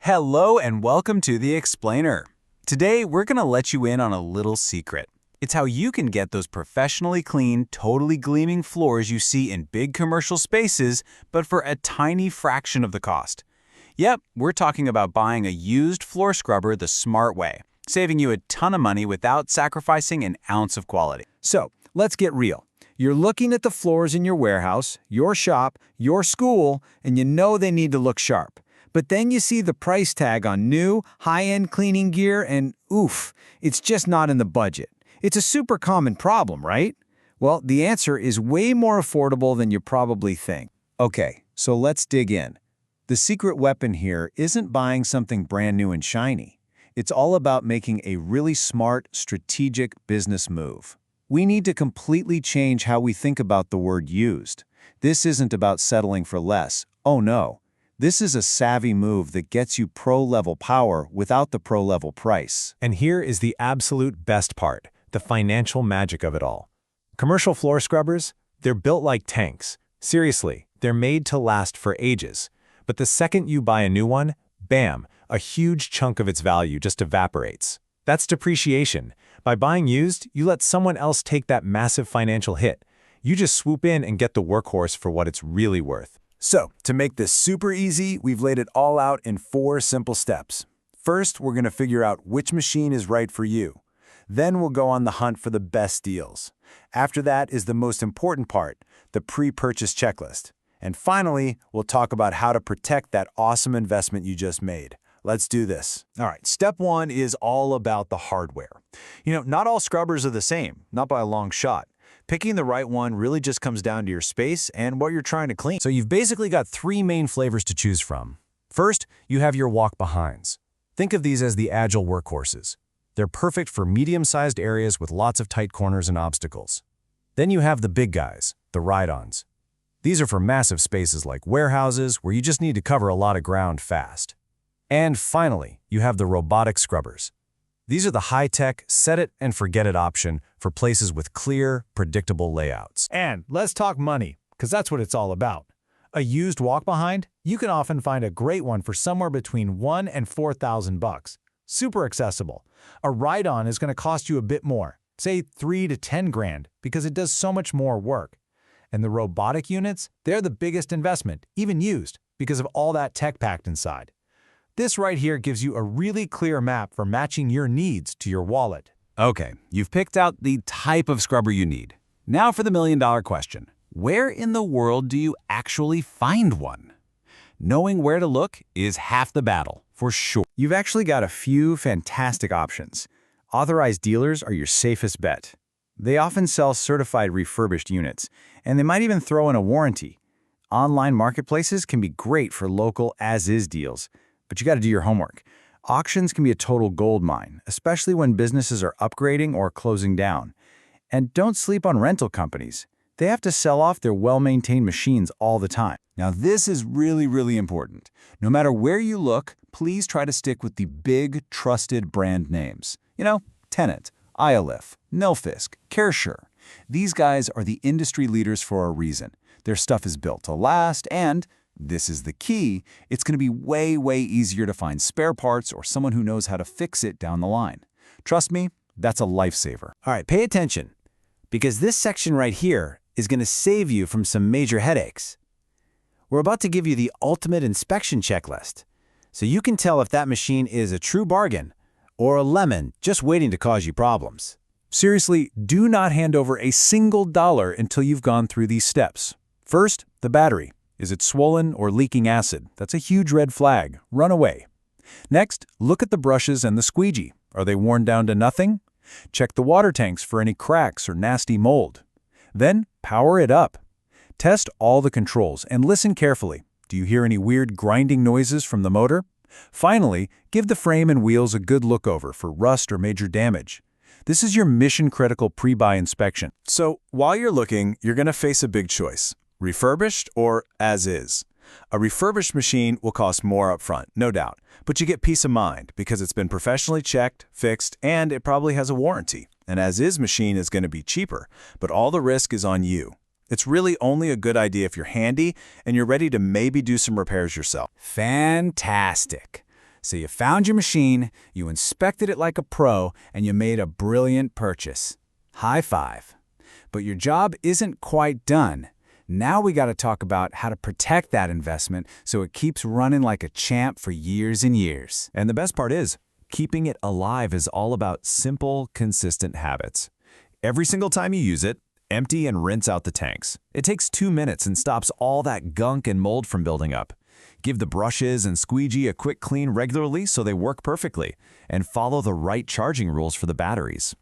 Hello and welcome to The Explainer. Today, we're going to let you in on a little secret. It's how you can get those professionally clean, totally gleaming floors you see in big commercial spaces, but for a tiny fraction of the cost. Yep, we're talking about buying a used floor scrubber the smart way, saving you a ton of money without sacrificing an ounce of quality. So, let's get real. You're looking at the floors in your warehouse, your shop, your school, and you know they need to look sharp. But then you see the price tag on new, high-end cleaning gear and oof, it's just not in the budget. It's a super common problem, right? Well, the answer is way more affordable than you probably think. Okay, so let's dig in. The secret weapon here isn't buying something brand new and shiny. It's all about making a really smart, strategic business move. We need to completely change how we think about the word used. This isn't about settling for less. Oh no. This is a savvy move that gets you pro-level power without the pro-level price. And here is the absolute best part, the financial magic of it all. Commercial floor scrubbers, they're built like tanks. Seriously, they're made to last for ages. But the second you buy a new one, bam, a huge chunk of its value just evaporates. That's depreciation. By buying used, you let someone else take that massive financial hit. You just swoop in and get the workhorse for what it's really worth. So, to make this super easy, we've laid it all out in 4 simple steps. First, we're going to figure out which machine is right for you. Then we'll go on the hunt for the best deals. After that is the most important part, the pre-purchase checklist. And finally, we'll talk about how to protect that awesome investment you just made. Let's do this. All right, step 1 is all about the hardware. Not all scrubbers are the same, not by a long shot. Picking the right one really just comes down to your space and what you're trying to clean. So you've basically got 3 main flavors to choose from. First, you have your walk-behinds. Think of these as the agile workhorses. They're perfect for medium-sized areas with lots of tight corners and obstacles. Then you have the big guys, the ride-ons. These are for massive spaces like warehouses where you just need to cover a lot of ground fast. And finally, you have the robotic scrubbers. These are the high-tech, set-it-and-forget-it option for places with clear, predictable layouts. And let's talk money, because that's what it's all about. A used walk-behind, you can often find a great one for somewhere between $1,000 and $4,000. Super accessible. A ride-on is going to cost you a bit more, say $3,000 to $10,000, because it does so much more work. And the robotic units, they're the biggest investment, even used, because of all that tech packed inside. This right here gives you a really clear map for matching your needs to your wallet. Okay, you've picked out the type of scrubber you need. Now for the million-dollar question. Where in the world do you actually find one? Knowing where to look is half the battle, for sure. You've actually got a few fantastic options. Authorized dealers are your safest bet. They often sell certified refurbished units, and they might even throw in a warranty. Online marketplaces can be great for local as-is deals, but you got to do your homework. Auctions can be a total gold mine, especially when businesses are upgrading or closing down. And don't sleep on rental companies. They have to sell off their well-maintained machines all the time. Now, this is really important. No matter where you look, please try to stick with the big, trusted brand names. Tennant, Aiolith, Nilfisk, Kärcher. These guys are the industry leaders for a reason. Their stuff is built to last, and this is the key, it's going to be way easier to find spare parts or someone who knows how to fix it down the line. Trust me, that's a lifesaver. All right, pay attention, because this section right here is going to save you from some major headaches. We're about to give you the ultimate inspection checklist, so you can tell if that machine is a true bargain or a lemon just waiting to cause you problems. Seriously, do not hand over a single dollar until you've gone through these steps. First, the battery. Is it swollen or leaking acid? That's a huge red flag. Run away. Next, look at the brushes and the squeegee. Are they worn down to nothing? Check the water tanks for any cracks or nasty mold. Then, power it up. Test all the controls and listen carefully. Do you hear any weird grinding noises from the motor? Finally, give the frame and wheels a good look over for rust or major damage. This is your mission-critical pre-buy inspection. So, while you're looking, you're going to face a big choice. Refurbished or as-is? A refurbished machine will cost more upfront, no doubt, but you get peace of mind because it's been professionally checked, fixed, and it probably has a warranty. An as-is machine is going to be cheaper, but all the risk is on you. It's really only a good idea if you're handy and you're ready to maybe do some repairs yourself. Fantastic. So you found your machine, you inspected it like a pro, and you made a brilliant purchase. High five. But your job isn't quite done. Now we got to talk about how to protect that investment so it keeps running like a champ for years and years. And the best part is, keeping it alive is all about simple, consistent habits. Every single time you use it, empty and rinse out the tanks. It takes 2 minutes and stops all that gunk and mold from building up. Give the brushes and squeegee a quick clean regularly so they work perfectly, and follow the right charging rules for the batteries.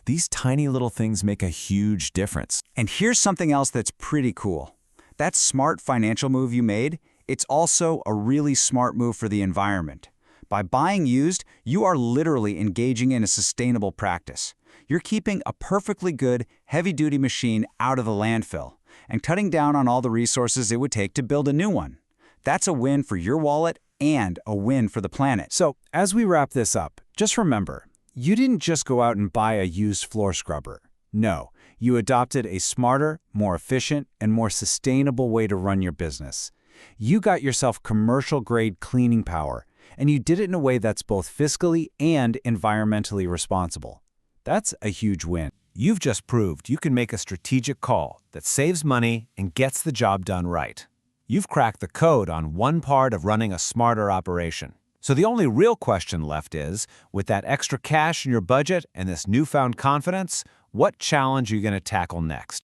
These tiny little things make a huge difference. And here's something else that's pretty cool. That smart financial move you made, it's also a really smart move for the environment. By buying used, you are literally engaging in a sustainable practice. You're keeping a perfectly good, heavy-duty machine out of the landfill and cutting down on all the resources it would take to build a new one. That's a win for your wallet and a win for the planet. So, as we wrap this up, just remember, you didn't just go out and buy a used floor scrubber. No, you adopted a smarter, more efficient, and more sustainable way to run your business. You got yourself commercial-grade cleaning power, and you did it in a way that's both fiscally and environmentally responsible. That's a huge win. You've just proved you can make a strategic call that saves money and gets the job done right. You've cracked the code on one part of running a smarter operation. So the only real question left is, with that extra cash in your budget and this newfound confidence, what challenge are you going to tackle next?